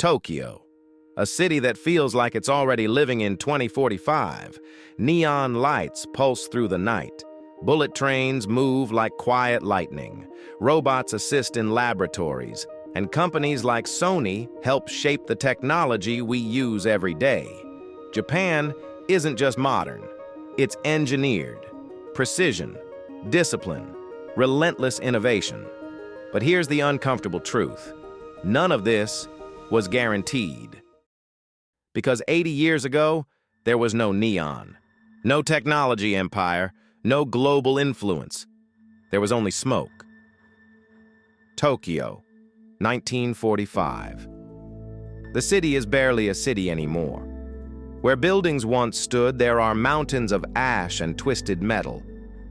Tokyo, a city that feels like it's already living in 2045. Neon lights pulse through the night. Bullet trains move like quiet lightning. Robots assist in laboratories. And companies like Sony help shape the technology we use every day. Japan isn't just modern. It's engineered. Precision, discipline, relentless innovation. But here's the uncomfortable truth. None of this was guaranteed. Because 80 years ago, there was no neon, no technology empire, no global influence. There was only smoke. Tokyo, 1945. The city is barely a city anymore. Where buildings once stood, there are mountains of ash and twisted metal.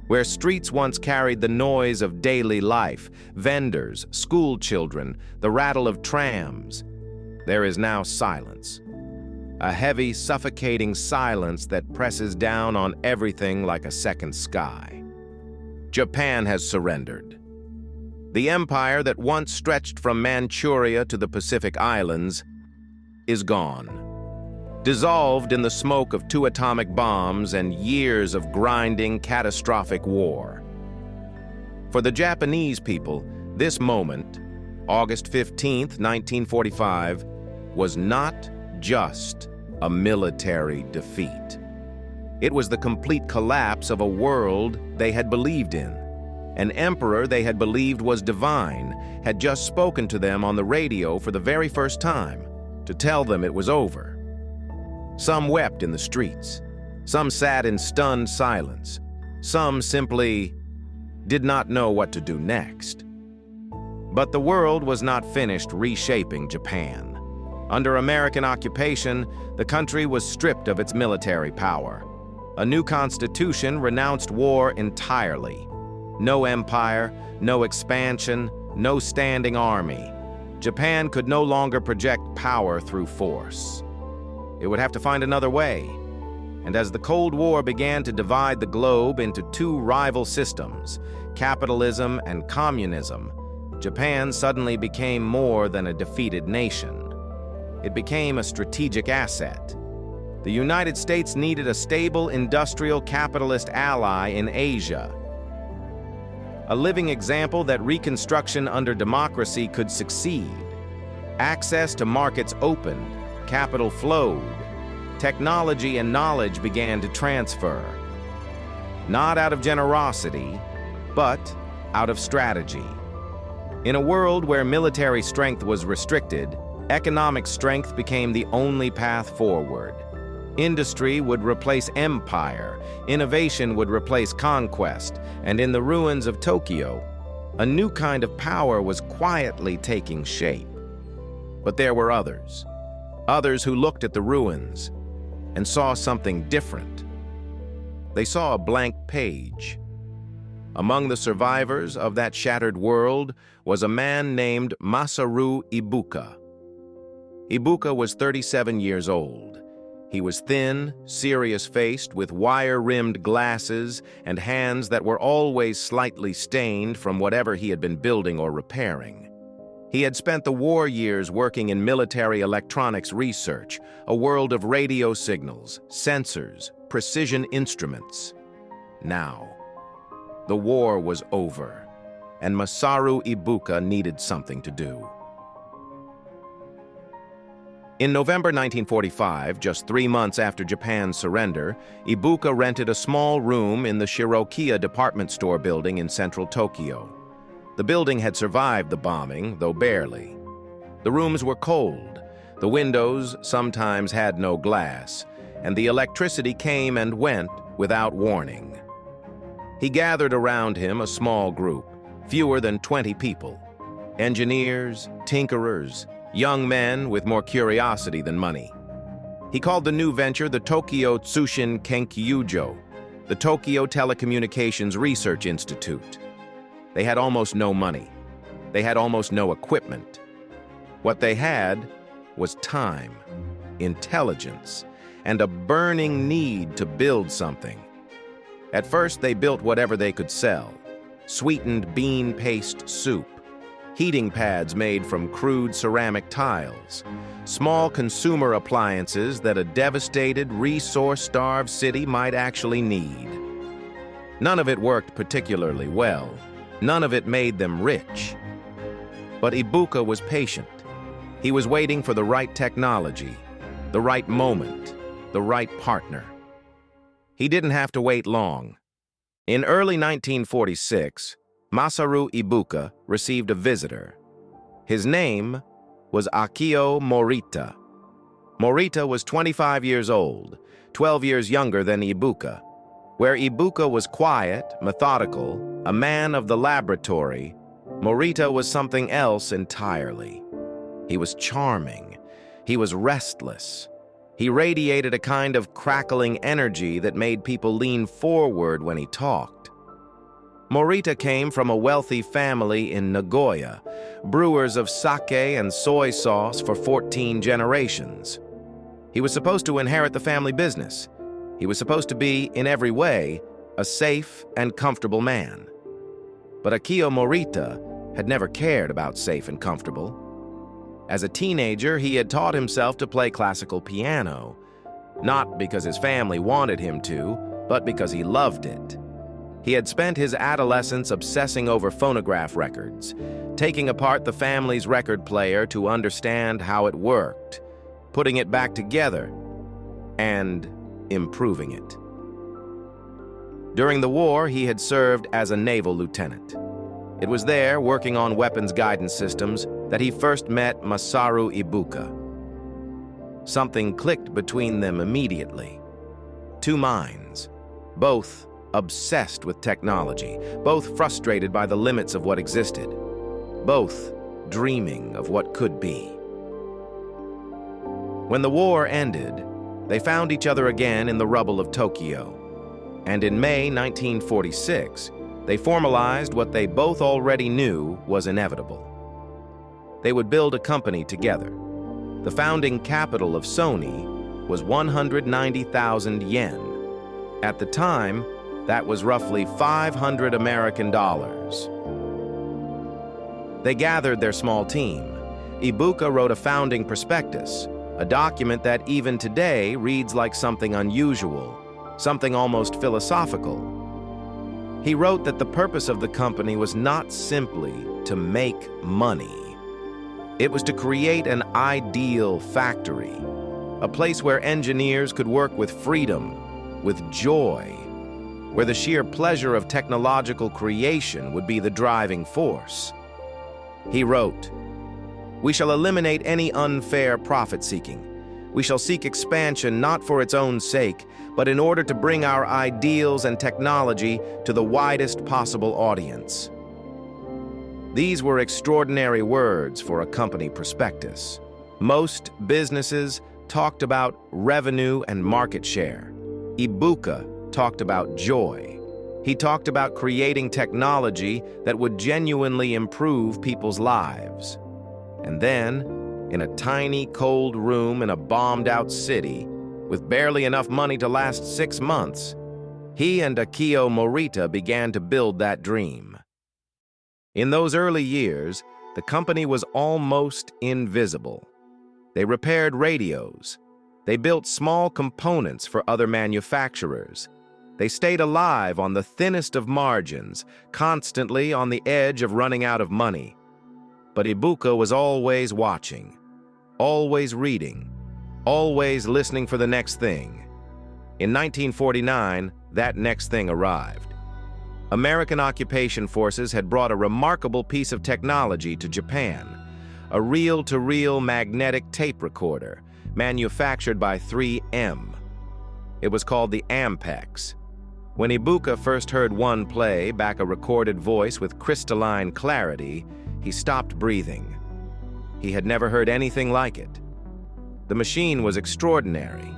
Where streets once carried the noise of daily life, vendors, school children, the rattle of trams, there is now silence. A heavy, suffocating silence that presses down on everything like a second sky. Japan has surrendered. The empire that once stretched from Manchuria to the Pacific Islands is gone. Dissolved in the smoke of 2 atomic bombs and years of grinding, catastrophic war. For the Japanese people, this moment, August 15th, 1945, was not just a military defeat. It was the complete collapse of a world they had believed in. An emperor they had believed was divine had just spoken to them on the radio for the very first time to tell them it was over. Some wept in the streets. Some sat in stunned silence. Some simply did not know what to do next. But the world was not finished reshaping Japan. Under American occupation, the country was stripped of its military power. A new constitution renounced war entirely. No empire, no expansion, no standing army. Japan could no longer project power through force. It would have to find another way. And as the Cold War began to divide the globe into 2 rival systems, capitalism and communism, Japan suddenly became more than a defeated nation. It became a strategic asset. The United States needed a stable industrial capitalist ally in Asia. A living example that reconstruction under democracy could succeed. Access to markets opened, capital flowed, technology and knowledge began to transfer. Not out of generosity, but out of strategy. In a world where military strength was restricted, economic strength became the only path forward. Industry would replace empire, innovation would replace conquest, and in the ruins of Tokyo, a new kind of power was quietly taking shape. But there were others who looked at the ruins and saw something different. They saw a blank page. Among the survivors of that shattered world was a man named Masaru Ibuka. Ibuka was 37 years old. He was thin, serious-faced, with wire-rimmed glasses and hands that were always slightly stained from whatever he had been building or repairing. He had spent the war years working in military electronics research, a world of radio signals, sensors, precision instruments. Now, the war was over, and Masaru Ibuka needed something to do. In November 1945, just 3 months after Japan's surrender, Ibuka rented a small room in the Shirokiya department store building in central Tokyo. The building had survived the bombing, though barely. The rooms were cold, the windows sometimes had no glass, and the electricity came and went without warning. He gathered around him a small group, fewer than 20 people. Engineers, tinkerers, young men with more curiosity than money. He called the new venture the Tokyo Tsushin Kenkyujo, the Tokyo Telecommunications Research Institute. They had almost no money. They had almost no equipment. What they had was time, intelligence, and a burning need to build something. At first, they built whatever they could sell: sweetened bean paste soup, heating pads made from crude ceramic tiles, small consumer appliances that a devastated, resource-starved city might actually need. None of it worked particularly well. None of it made them rich. But Ibuka was patient. He was waiting for the right technology, the right moment, the right partner. He didn't have to wait long. In early 1946, Masaru Ibuka received a visitor. His name was Akio Morita. Morita was 25 years old, 12 years younger than Ibuka. Where Ibuka was quiet, methodical, a man of the laboratory, Morita was something else entirely. He was charming. He was restless. He radiated a kind of crackling energy that made people lean forward when he talked. Morita came from a wealthy family in Nagoya, brewers of sake and soy sauce for 14 generations. He was supposed to inherit the family business. He was supposed to be, in every way, a safe and comfortable man. But Akio Morita had never cared about safe and comfortable. As a teenager, he had taught himself to play classical piano, not because his family wanted him to, but because he loved it. He had spent his adolescence obsessing over phonograph records, taking apart the family's record player to understand how it worked, putting it back together, and improving it. During the war, he had served as a naval lieutenant. It was there, working on weapons guidance systems, that he first met Masaru Ibuka. Something clicked between them immediately. Two minds, both obsessed with technology, both frustrated by the limits of what existed, both dreaming of what could be. When the war ended, they found each other again in the rubble of Tokyo, and in May 1946, they formalized what they both already knew was inevitable. They would build a company together. The founding capital of Sony was 190,000 yen. At the time, that was roughly 500 American dollars. They gathered their small team. Ibuka wrote a founding prospectus, a document that even today reads like something unusual, something almost philosophical. He wrote that the purpose of the company was not simply to make money. It was to create an ideal factory, a place where engineers could work with freedom, with joy, where the sheer pleasure of technological creation would be the driving force. He wrote, "We shall eliminate any unfair profit-seeking. We shall seek expansion not for its own sake, but in order to bring our ideals and technology to the widest possible audience." These were extraordinary words for a company prospectus. Most businesses talked about revenue and market share. Ibuka talked about joy. He talked about creating technology that would genuinely improve people's lives. And then, in a tiny, cold room in a bombed-out city, with barely enough money to last 6 months, he and Akio Morita began to build that dream. In those early years, the company was almost invisible. They repaired radios. They built small components for other manufacturers. They stayed alive on the thinnest of margins, constantly on the edge of running out of money. But Ibuka was always watching, always reading, always listening for the next thing. In 1949, that next thing arrived. American occupation forces had brought a remarkable piece of technology to Japan, a reel-to-reel magnetic tape recorder manufactured by 3M. It was called the Ampex. When Ibuka first heard one play back a recorded voice with crystalline clarity, he stopped breathing. He had never heard anything like it. The machine was extraordinary,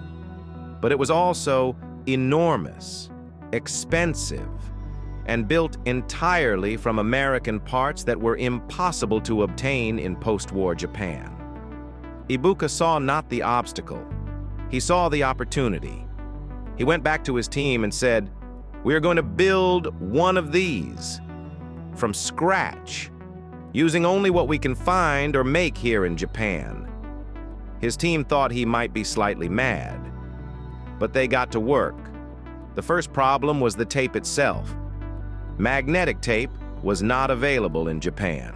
but it was also enormous, expensive, and built entirely from American parts that were impossible to obtain in post-war Japan. Ibuka saw not the obstacle, he saw the opportunity. He went back to his team and said, "We are going to build one of these from scratch. using only what we can find or make here in Japan. His team thought he might be slightly mad, but they got to work. The first problem was the tape itself. Magnetic tape was not available in Japan.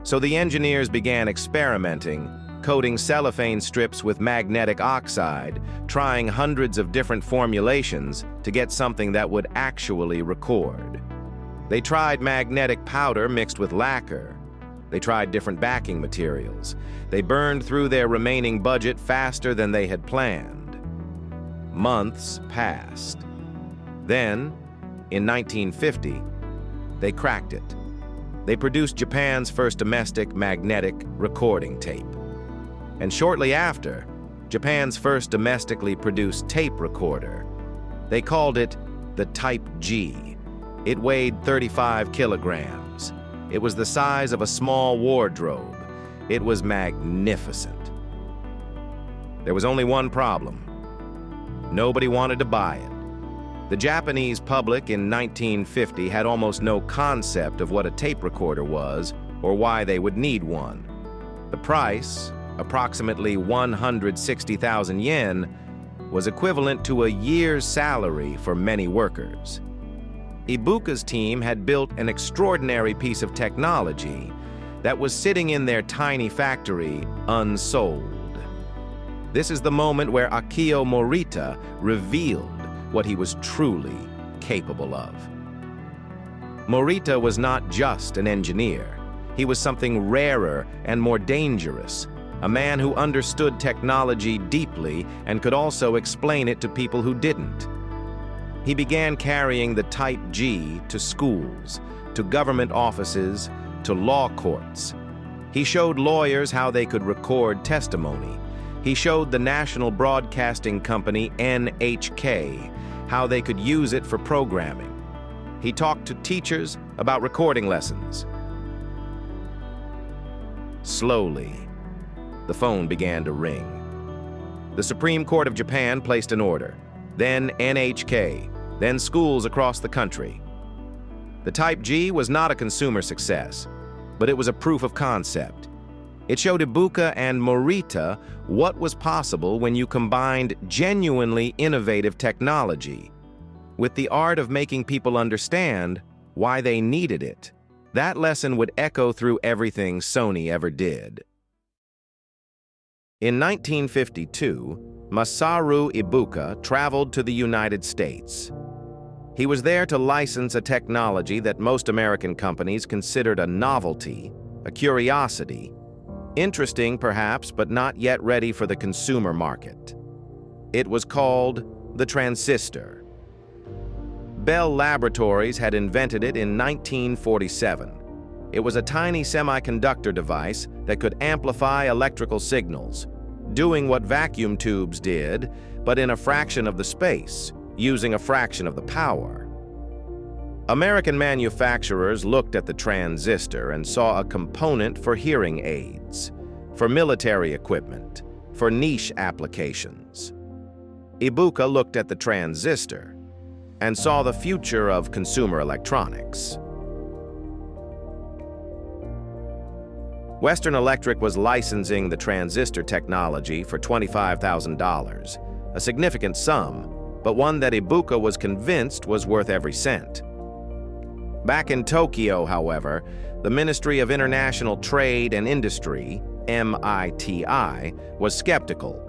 So the engineers began experimenting, coating cellophane strips with magnetic oxide, trying hundreds of different formulations to get something that would actually record. They tried magnetic powder mixed with lacquer. They tried different backing materials. They burned through their remaining budget faster than they had planned. Months passed. Then, in 1950, they cracked it. They produced Japan's first domestic magnetic recording tape. And shortly after, Japan's first domestically produced tape recorder. They called it the Type G. It weighed 35 kilograms. It was the size of a small wardrobe. It was magnificent. There was only one problem. Nobody wanted to buy it. The Japanese public in 1950 had almost no concept of what a tape recorder was or why they would need one. The price, approximately 160,000 yen, was equivalent to a year's salary for many workers. Ibuka's team had built an extraordinary piece of technology that was sitting in their tiny factory unsold. This is the moment where Akio Morita revealed what he was truly capable of. Morita was not just an engineer. He was something rarer and more dangerous, a man who understood technology deeply and could also explain it to people who didn't. He began carrying the Type G to schools, to government offices, to law courts. He showed lawyers how they could record testimony. He showed the national broadcasting company NHK how they could use it for programming. He talked to teachers about recording lessons. Slowly, the phone began to ring. The Supreme Court of Japan placed an order, then NHK, then schools across the country. The Type G was not a consumer success, but it was a proof of concept. It showed Ibuka and Morita what was possible when you combined genuinely innovative technology with the art of making people understand why they needed it. That lesson would echo through everything Sony ever did. In 1952, Masaru Ibuka traveled to the United States. He was there to license a technology that most American companies considered a novelty, a curiosity, interesting perhaps, but not yet ready for the consumer market. It was called the transistor. Bell Laboratories had invented it in 1947. It was a tiny semiconductor device that could amplify electrical signals, doing what vacuum tubes did, but in a fraction of the space, using a fraction of the power. American manufacturers looked at the transistor and saw a component for hearing aids, for military equipment, for niche applications. Ibuka looked at the transistor and saw the future of consumer electronics. Western Electric was licensing the transistor technology for $25,000, a significant sum, but one that Ibuka was convinced was worth every cent. Back in Tokyo, however, the Ministry of International Trade and Industry, MITI, was skeptical.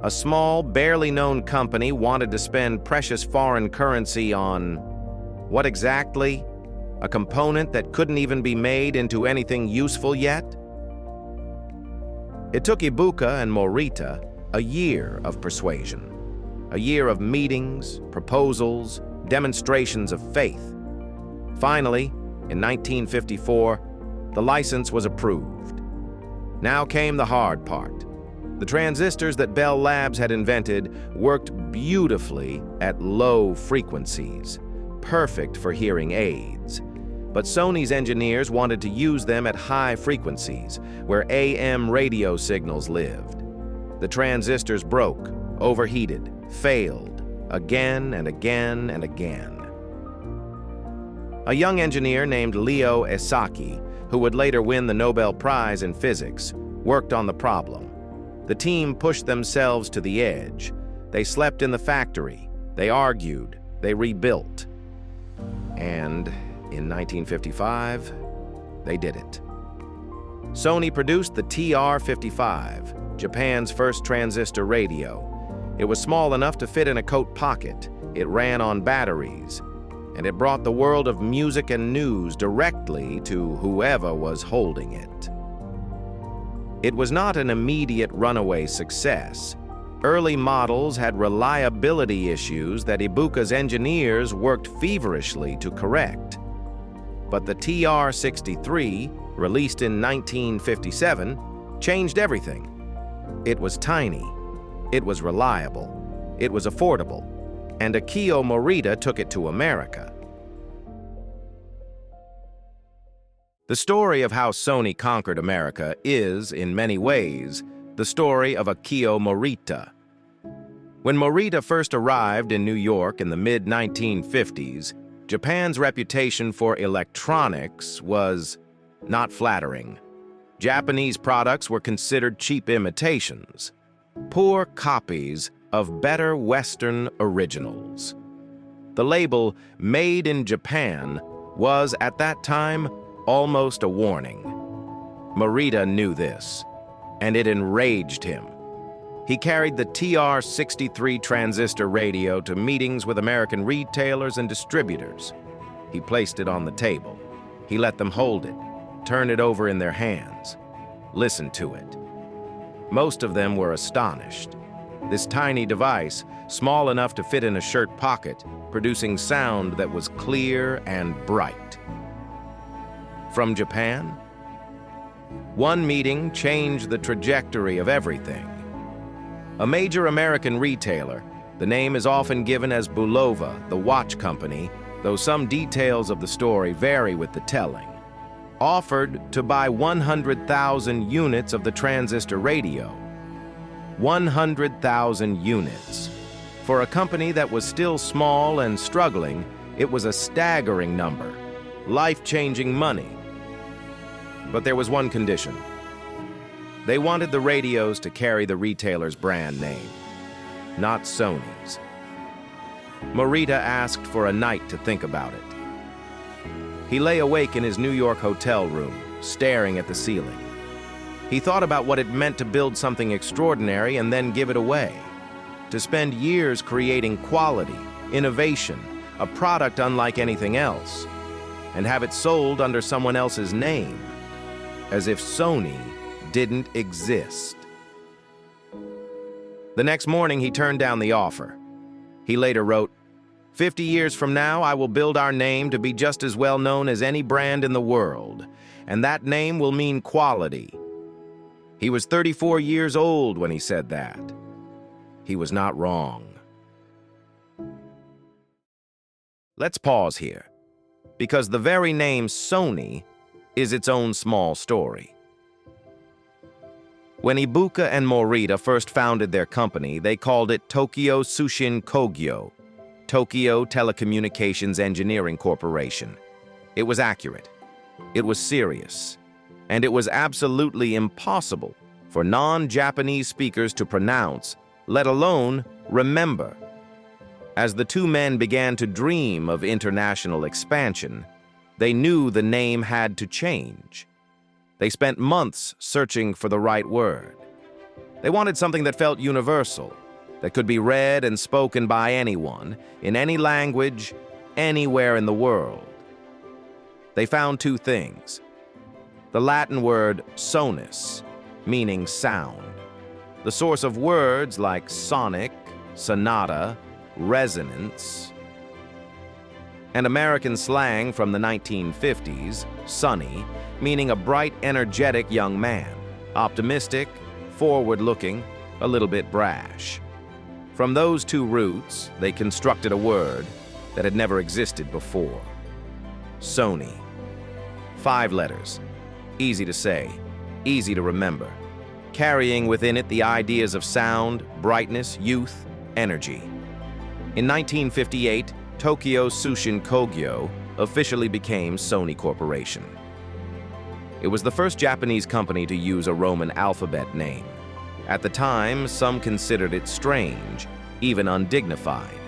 A small, barely known company wanted to spend precious foreign currency on what exactly? A component that couldn't even be made into anything useful yet? It took Ibuka and Morita a year of persuasion, a year of meetings, proposals, demonstrations of faith. Finally, in 1954, the license was approved. Now came the hard part. The transistors that Bell Labs had invented worked beautifully at low frequencies, perfect for hearing aids. But Sony's engineers wanted to use them at high frequencies, where AM radio signals lived. The transistors broke, overheated, failed, again and again and again. A young engineer named Leo Esaki who would later win the Nobel Prize in Physics, worked on the problem. The team pushed themselves to the edge. They slept in the factory, they argued, they rebuilt. And in 1955, they did it. Sony produced the TR-55, Japan's first transistor radio. It was small enough to fit in a coat pocket. It ran on batteries, and it brought the world of music and news directly to whoever was holding it. It was not an immediate runaway success. Early models had reliability issues that Ibuka's engineers worked feverishly to correct. But the TR-63, released in 1957, changed everything. It was tiny, it was reliable, it was affordable, and Akio Morita took it to America. The story of how Sony conquered America is, in many ways, the story of Akio Morita. When Morita first arrived in New York in the mid-1950s, Japan's reputation for electronics was not flattering. Japanese products were considered cheap imitations, poor copies of better Western originals. The label "Made in Japan" was, at that time, almost a warning. Morita knew this, and it enraged him. He carried the TR-63 transistor radio to meetings with American retailers and distributors. He placed it on the table. He let them hold it, turn it over in their hands, listen to it. Most of them were astonished. This tiny device, small enough to fit in a shirt pocket, producing sound that was clear and bright. From Japan? One meeting changed the trajectory of everything. A major American retailer, the name is often given as Bulova, the watch company, though some details of the story vary with the telling, offered to buy 100,000 units of the transistor radio. 100,000 units. For a company that was still small and struggling, it was a staggering number, life-changing money. But there was one condition. They wanted the radios to carry the retailer's brand name, not Sony's. Morita asked for a night to think about it. He lay awake in his New York hotel room, staring at the ceiling. He thought about what it meant to build something extraordinary and then give it away, to spend years creating quality, innovation, a product unlike anything else, and have it sold under someone else's name, as if Sony didn't exist. The next morning, he turned down the offer. He later wrote, "50 years from now, I will build our name to be just as well known as any brand in the world, and that name will mean quality." He was 34 years old when he said that. He was not wrong. Let's pause here, because the very name Sony is its own small story. When Ibuka and Morita first founded their company, they called it Tokyo Tsushin Kogyo, Tokyo Telecommunications Engineering Corporation. It was accurate, it was serious, and it was absolutely impossible for non-Japanese speakers to pronounce, let alone remember. As the two men began to dream of international expansion, they knew the name had to change. They spent months searching for the right word. They wanted something that felt universal, that could be read and spoken by anyone, in any language, anywhere in the world. They found two things. The Latin word sonus, meaning sound. The source of words like sonic, sonata, resonance. And American slang from the 1950s, sunny, meaning a bright, energetic young man, optimistic, forward-looking, a little bit brash. From those two roots, they constructed a word that had never existed before. Sony. 5 letters. Easy to say, easy to remember, carrying within it the ideas of sound, brightness, youth, energy. In 1958, Tokyo Tsushin Kogyo officially became Sony Corporation. It was the first Japanese company to use a Roman alphabet name. At the time, some considered it strange, even undignified.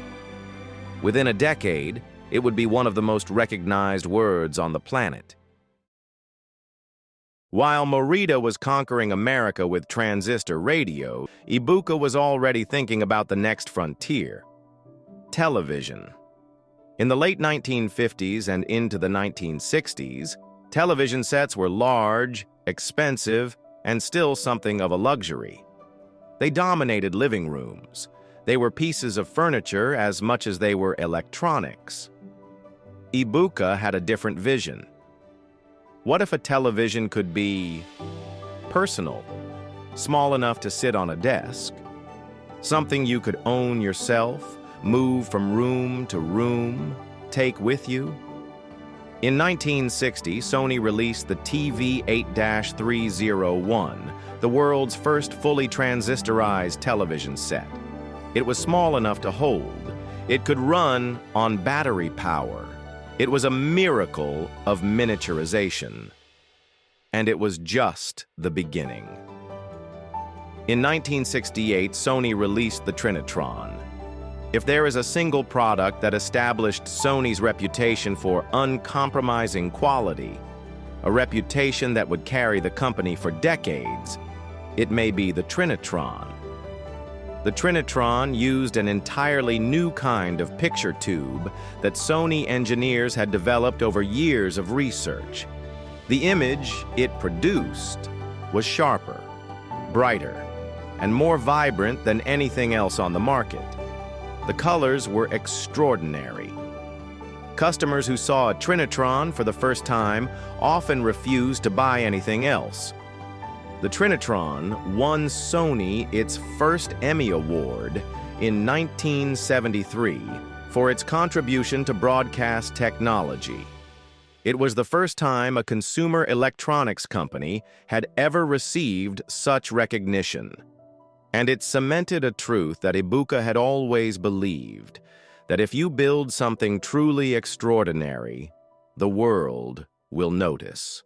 Within a decade, it would be one of the most recognized words on the planet. While Morita was conquering America with transistor radio, Ibuka was already thinking about the next frontier: television. In the late 1950s and into the 1960s, television sets were large, expensive, and still something of a luxury. They dominated living rooms. They were pieces of furniture as much as they were electronics. Ibuka had a different vision. What if a television could be personal, small enough to sit on a desk, something you could own yourself, move from room to room, take with you? In 1960, Sony released the TV-8-301, the world's first fully transistorized television set. It was small enough to hold. It could run on battery power. It was a miracle of miniaturization. And it was just the beginning. In 1968, Sony released the Trinitron. If there is a single product that established Sony's reputation for uncompromising quality, a reputation that would carry the company for decades, it may be the Trinitron. The Trinitron used an entirely new kind of picture tube that Sony engineers had developed over years of research. The image it produced was sharper, brighter, and more vibrant than anything else on the market. The colors were extraordinary. Customers who saw a Trinitron for the first time often refused to buy anything else. The Trinitron won Sony its first Emmy Award in 1973 for its contribution to broadcast technology. It was the first time a consumer electronics company had ever received such recognition. And it cemented a truth that Ibuka had always believed, that if you build something truly extraordinary, the world will notice.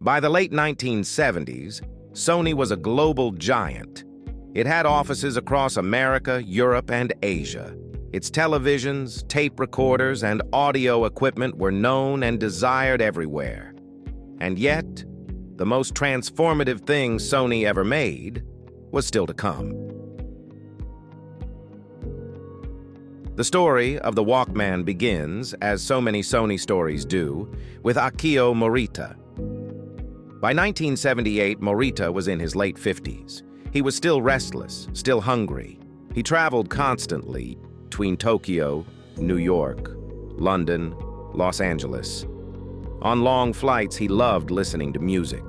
By the late 1970s, Sony was a global giant. It had offices across America, Europe, and Asia. Its televisions, tape recorders, and audio equipment were known and desired everywhere. And yet, the most transformative thing Sony ever made was still to come. The story of the Walkman begins, as so many Sony stories do, with Akio Morita. By 1978, Morita was in his late 50s. He was still restless, still hungry. He traveled constantly between Tokyo, New York, London, Los Angeles. On long flights, he loved listening to music.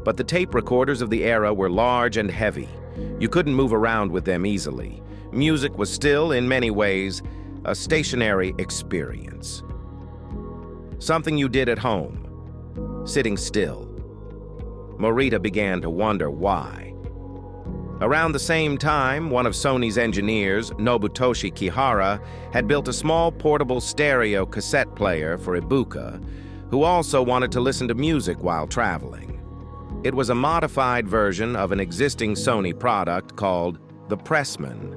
But the tape recorders of the era were large and heavy. You couldn't move around with them easily. Music was still, in many ways, a stationary experience. Something you did at home, sitting still. Morita began to wonder why. Around the same time, one of Sony's engineers, Nobutoshi Kihara, had built a small portable stereo cassette player for Ibuka, who also wanted to listen to music while traveling. It was a modified version of an existing Sony product called the Pressman,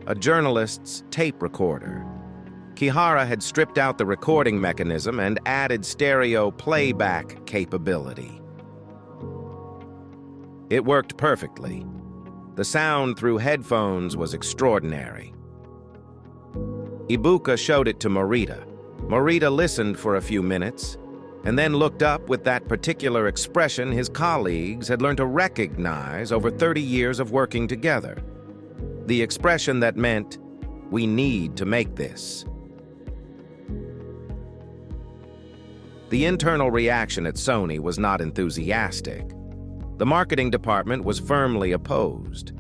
a journalist's tape recorder. Kihara had stripped out the recording mechanism and added stereo playback capability. It worked perfectly. The sound through headphones was extraordinary. Ibuka showed it to Morita. Morita listened for a few minutes, and then looked up with that particular expression his colleagues had learned to recognize over 30 years of working together. The expression that meant, "We need to make this." The internal reaction at Sony was not enthusiastic. The marketing department was firmly opposed.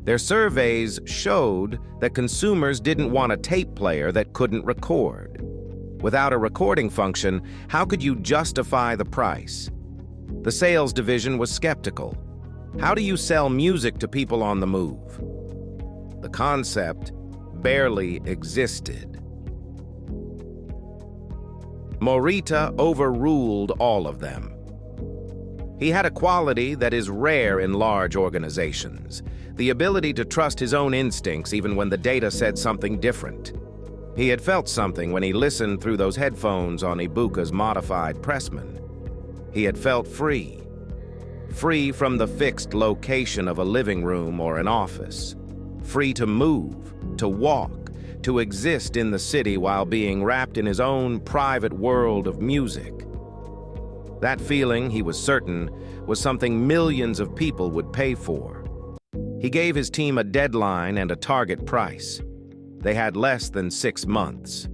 Their surveys showed that consumers didn't want a tape player that couldn't record. Without a recording function, how could you justify the price? The sales division was skeptical. How do you sell music to people on the move? The concept barely existed. Morita overruled all of them. He had a quality that is rare in large organizations, the ability to trust his own instincts even when the data said something different. He had felt something when he listened through those headphones on Ibuka's modified Pressman. He had felt free. Free from the fixed location of a living room or an office. Free to move, to walk, to exist in the city while being wrapped in his own private world of music. That feeling, he was certain, was something millions of people would pay for. He gave his team a deadline and a target price. They had less than 6 months.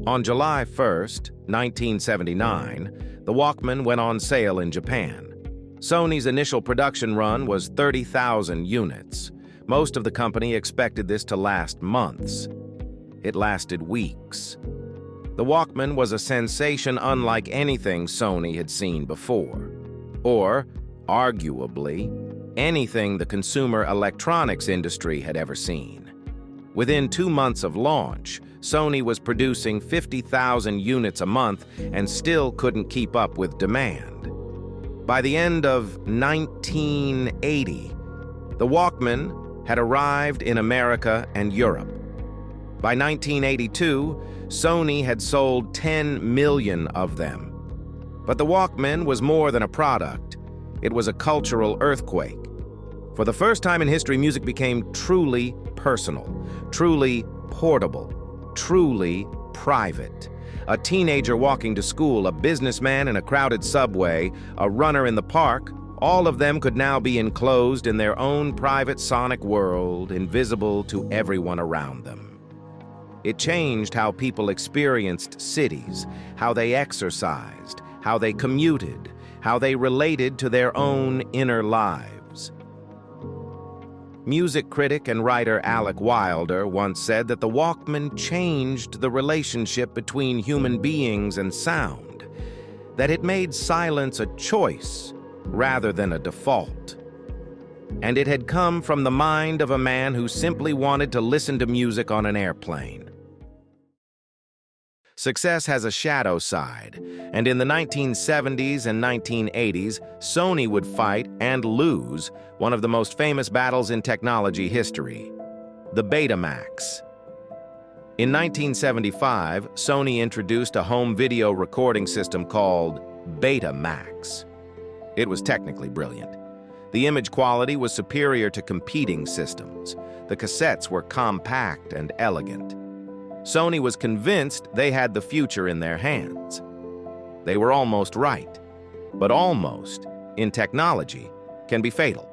On July 1st, 1979, the Walkman went on sale in Japan. Sony's initial production run was 30,000 units. Most of the company expected this to last months. It lasted weeks. The Walkman was a sensation unlike anything Sony had seen before, or, arguably, anything the consumer electronics industry had ever seen. Within 2 months of launch, Sony was producing 50,000 units a month and still couldn't keep up with demand. By the end of 1980, the Walkman had arrived in America and Europe. By 1982, Sony had sold 10 million of them. But the Walkman was more than a product. It was a cultural earthquake. For the first time in history, music became truly personal, truly portable, truly private. A teenager walking to school, a businessman in a crowded subway, a runner in the park, all of them could now be enclosed in their own private sonic world, invisible to everyone around them. It changed how people experienced cities, how they exercised, how they commuted, how they related to their own inner lives. Music critic and writer Alec Wilder once said that the Walkman changed the relationship between human beings and sound, that it made silence a choice rather than a default. And it had come from the mind of a man who simply wanted to listen to music on an airplane. Success has a shadow side, and in the 1970s and 1980s, Sony would fight and lose one of the most famous battles in technology history, the Betamax. In 1975, Sony introduced a home video recording system called Betamax. It was technically brilliant. The image quality was superior to competing systems. The cassettes were compact and elegant. Sony was convinced they had the future in their hands. They were almost right, but almost, in technology, can be fatal.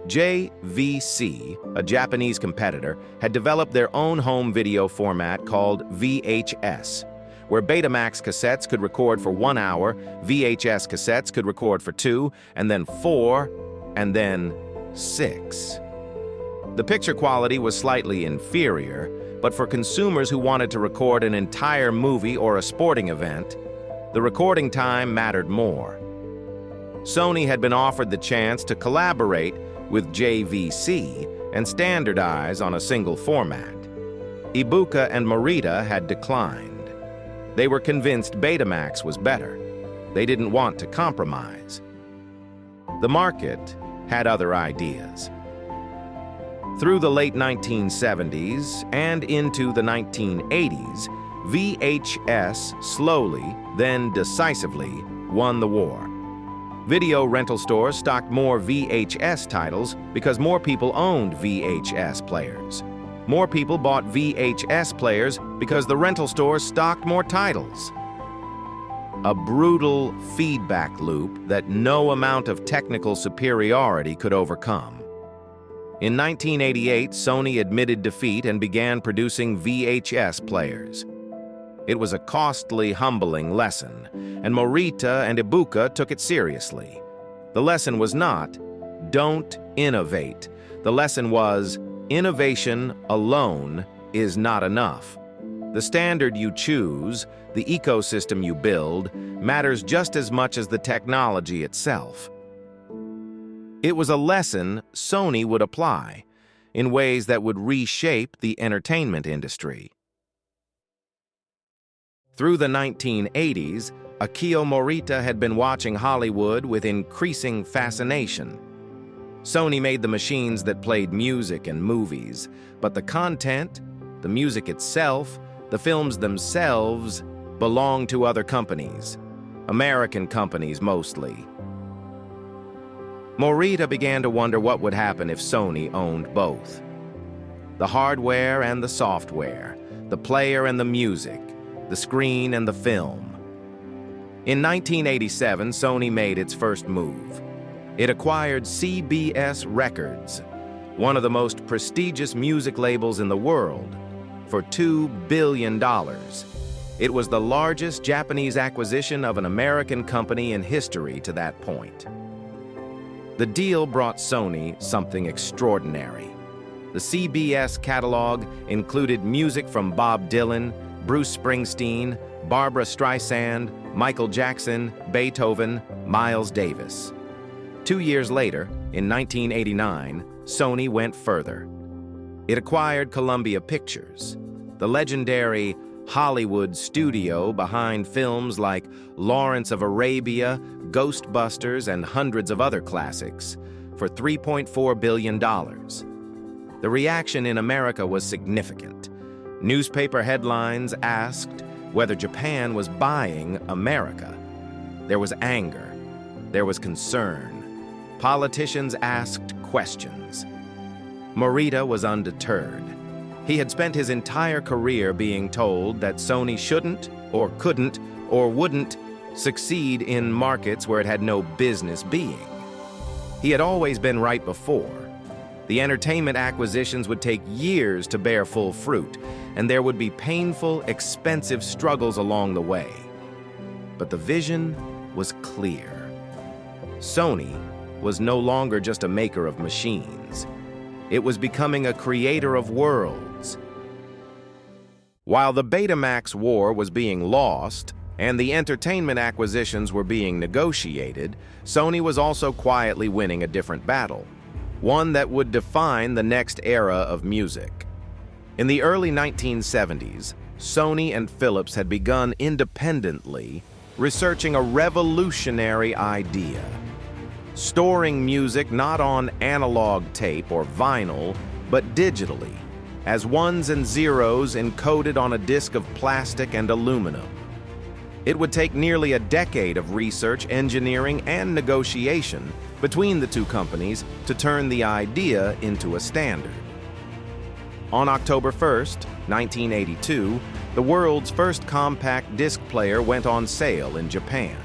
JVC, a Japanese competitor, had developed their own home video format called VHS, where Betamax cassettes could record for 1 hour, VHS cassettes could record for 2, and then 4, and then 6. The picture quality was slightly inferior, but for consumers who wanted to record an entire movie or a sporting event, the recording time mattered more. Sony had been offered the chance to collaborate with JVC and standardize on a single format. Ibuka and Morita had declined. They were convinced Betamax was better. They didn't want to compromise. The market had other ideas. Through the late 1970s and into the 1980s, VHS slowly, then decisively, won the war. Video rental stores stocked more VHS titles because more people owned VHS players. More people bought VHS players because the rental stores stocked more titles. A brutal feedback loop that no amount of technical superiority could overcome. In 1988, Sony admitted defeat and began producing VHS players. It was a costly, humbling lesson, and Morita and Ibuka took it seriously. The lesson was not, don't innovate. The lesson was, innovation alone is not enough. The standard you choose, the ecosystem you build, matters just as much as the technology itself. It was a lesson Sony would apply in ways that would reshape the entertainment industry. Through the 1980s, Akio Morita had been watching Hollywood with increasing fascination. Sony made the machines that played music and movies, but the content, the music itself, the films themselves, belonged to other companies, American companies mostly. Morita began to wonder what would happen if Sony owned both. The hardware and the software, the player and the music, the screen and the film. In 1987, Sony made its first move. It acquired CBS Records, one of the most prestigious music labels in the world, for $2 billion. It was the largest Japanese acquisition of an American company in history to that point. The deal brought Sony something extraordinary. The CBS catalog included music from Bob Dylan, Bruce Springsteen, Barbra Streisand, Michael Jackson, Beethoven, Miles Davis. 2 years later, in 1989, Sony went further. It acquired Columbia Pictures, the legendary Hollywood studio behind films like Lawrence of Arabia, Ghostbusters, and hundreds of other classics, for $3.4 billion. The reaction in America was significant. Newspaper headlines asked whether Japan was buying America. There was anger. There was concern. Politicians asked questions. Morita was undeterred. He had spent his entire career being told that Sony shouldn't, or couldn't, or wouldn't succeed in markets where it had no business being. He had always been right before. The entertainment acquisitions would take years to bear full fruit, and there would be painful, expensive struggles along the way. But the vision was clear. Sony was no longer just a maker of machines. It was becoming a creator of worlds. While the Betamax war was being lost and the entertainment acquisitions were being negotiated, Sony was also quietly winning a different battle, one that would define the next era of music. In the early 1970s, Sony and Philips had begun independently researching a revolutionary idea: storing music not on analog tape or vinyl, but digitally, as ones and zeros encoded on a disc of plastic and aluminum. It would take nearly a decade of research, engineering, and negotiation between the two companies to turn the idea into a standard. On October 1st, 1982, the world's first compact disc player went on sale in Japan.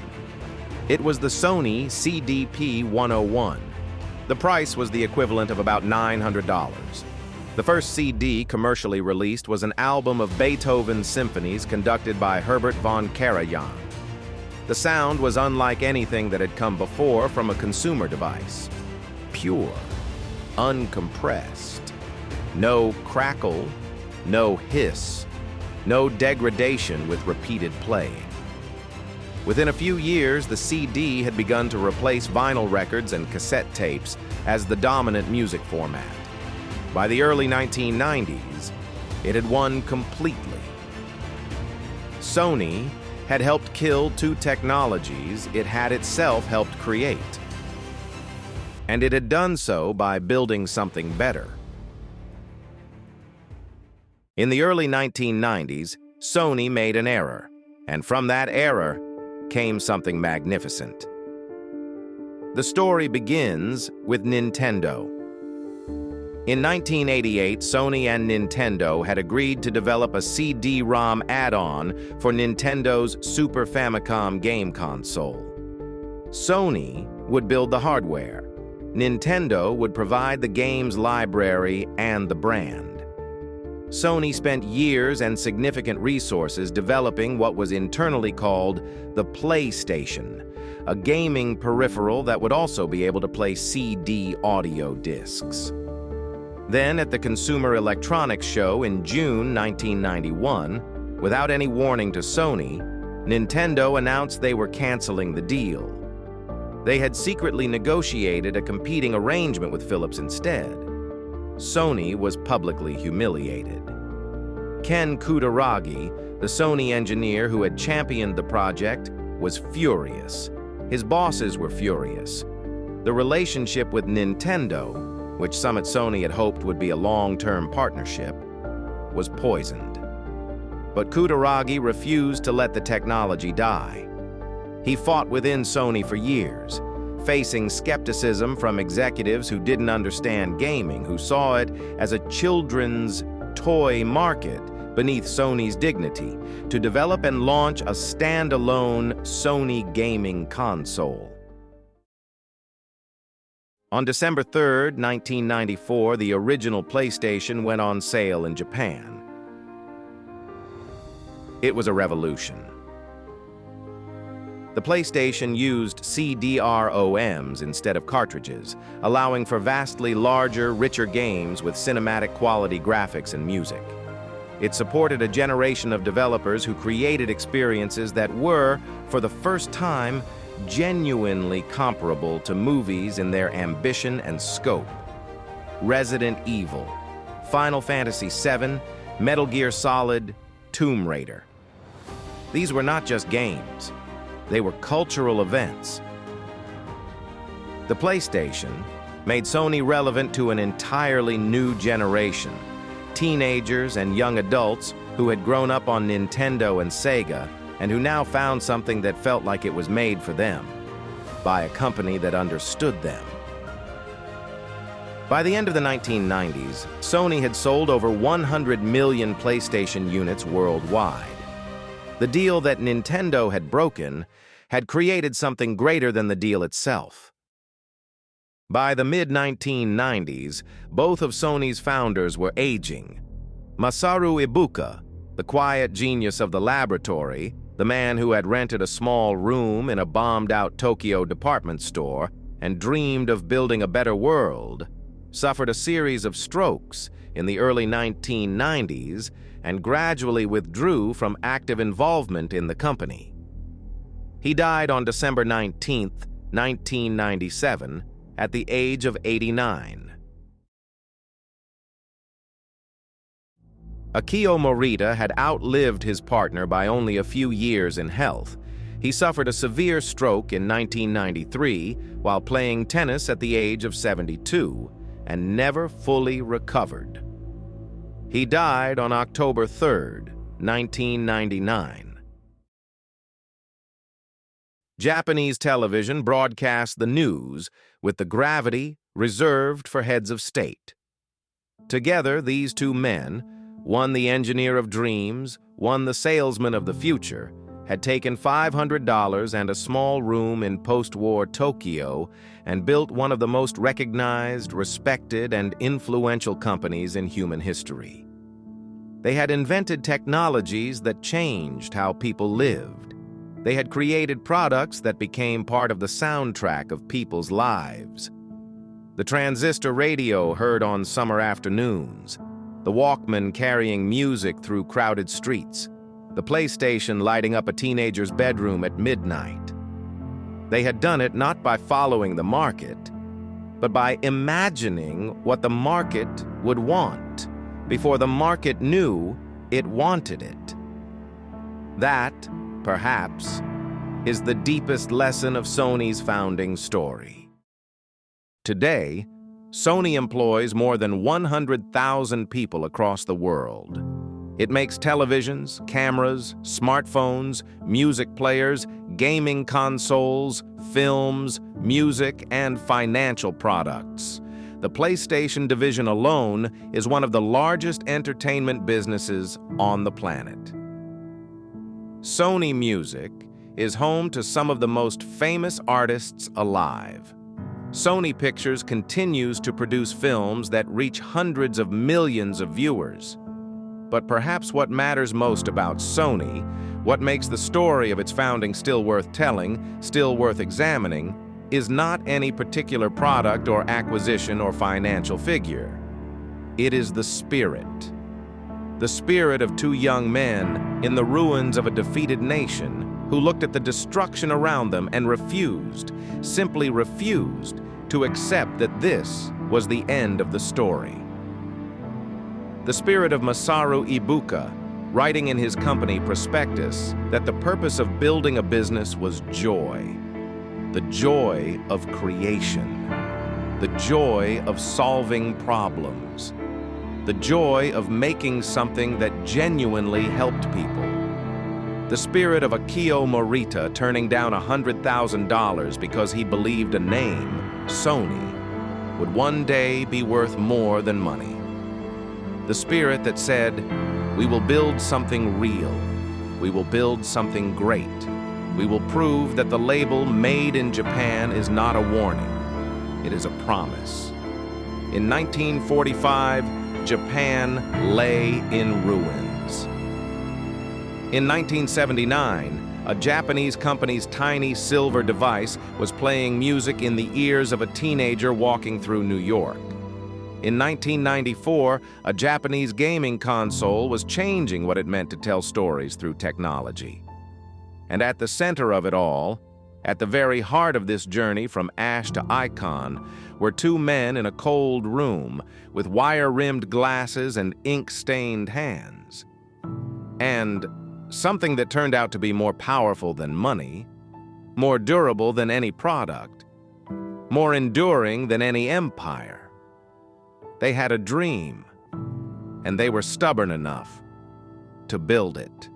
It was the Sony CDP-101. The price was the equivalent of about $900. The first CD commercially released was an album of Beethoven's symphonies conducted by Herbert von Karajan. The sound was unlike anything that had come before from a consumer device. Pure, uncompressed. No crackle, no hiss, no degradation with repeated playing. Within a few years, the CD had begun to replace vinyl records and cassette tapes as the dominant music format. By the early 1990s, it had won completely. Sony had helped kill two technologies it had itself helped create. And it had done so by building something better. In the early 1990s, Sony made an error, and from that error came something magnificent. The story begins with Nintendo. In 1988, Sony and Nintendo had agreed to develop a CD-ROM add-on for Nintendo's Super Famicom game console. Sony would build the hardware. Nintendo would provide the game's library and the brand. Sony spent years and significant resources developing what was internally called the PlayStation, a gaming peripheral that would also be able to play CD audio discs. Then, at the Consumer Electronics Show in June 1991, without any warning to Sony, Nintendo announced they were canceling the deal. They had secretly negotiated a competing arrangement with Philips instead. Sony was publicly humiliated. Ken Kutaragi, the Sony engineer who had championed the project, was furious. His bosses were furious. The relationship with Nintendo, which some at Sony had hoped would be a long-term partnership, was poisoned. But Kutaragi refused to let the technology die. He fought within Sony for years, facing skepticism from executives who didn't understand gaming, who saw it as a children's toy market beneath Sony's dignity, to develop and launch a standalone Sony gaming console. On December 3, 1994, the original PlayStation went on sale in Japan. It was a revolution. The PlayStation used CD-ROMs instead of cartridges, allowing for vastly larger, richer games with cinematic quality graphics and music. It supported a generation of developers who created experiences that were, for the first time, genuinely comparable to movies in their ambition and scope. Resident Evil, Final Fantasy VII, Metal Gear Solid, Tomb Raider. These were not just games. They were cultural events. The PlayStation made Sony relevant to an entirely new generation, teenagers and young adults who had grown up on Nintendo and Sega and who now found something that felt like it was made for them, by a company that understood them. By the end of the 1990s, Sony had sold over 100 million PlayStation units worldwide. The deal that Nintendo had broken had created something greater than the deal itself. By the mid-1990s, both of Sony's founders were aging. Masaru Ibuka, the quiet genius of the laboratory, the man who had rented a small room in a bombed-out Tokyo department store and dreamed of building a better world, suffered a series of strokes in the early 1990s and gradually withdrew from active involvement in the company. He died on December 19, 1997, at the age of 89. Akio Morita had outlived his partner by only a few years in health. He suffered a severe stroke in 1993 while playing tennis at the age of 72 and never fully recovered. He died on October 3, 1999. Japanese television broadcast the news with the gravity reserved for heads of state. Together, these two men, one the engineer of dreams, one the salesman of the future, had taken $500 and a small room in post-war Tokyo and built one of the most recognized, respected, and influential companies in human history. They had invented technologies that changed how people lived. They had created products that became part of the soundtrack of people's lives. The transistor radio heard on summer afternoons, the Walkman carrying music through crowded streets, the PlayStation lighting up a teenager's bedroom at midnight. They had done it not by following the market, but by imagining what the market would want before the market knew it wanted it. That, perhaps, is the deepest lesson of Sony's founding story. Today, Sony employs more than 100,000 people across the world. It makes televisions, cameras, smartphones, music players, gaming consoles, films, music, and financial products. The PlayStation division alone is one of the largest entertainment businesses on the planet. Sony Music is home to some of the most famous artists alive. Sony Pictures continues to produce films that reach hundreds of millions of viewers. But perhaps what matters most about Sony, what makes the story of its founding still worth telling, still worth examining, is not any particular product or acquisition or financial figure. It is the spirit. The spirit of two young men in the ruins of a defeated nation who looked at the destruction around them and refused, simply refused, to accept that this was the end of the story. The spirit of Masaru Ibuka, writing in his company prospectus that the purpose of building a business was joy. The joy of creation. The joy of solving problems. The joy of making something that genuinely helped people. The spirit of Akio Morita turning down $100,000 because he believed a name, Sony, would one day be worth more than money. The spirit that said, "We will build something real. We will build something great. We will prove that the label Made in Japan is not a warning. It is a promise." In 1945, Japan lay in ruins. In 1979, a Japanese company's tiny silver device was playing music in the ears of a teenager walking through New York. In 1994, a Japanese gaming console was changing what it meant to tell stories through technology. And at the center of it all, at the very heart of this journey from ash to icon, were two men in a cold room with wire-rimmed glasses and ink-stained hands. And something that turned out to be more powerful than money, more durable than any product, more enduring than any empire. They had a dream, and they were stubborn enough to build it.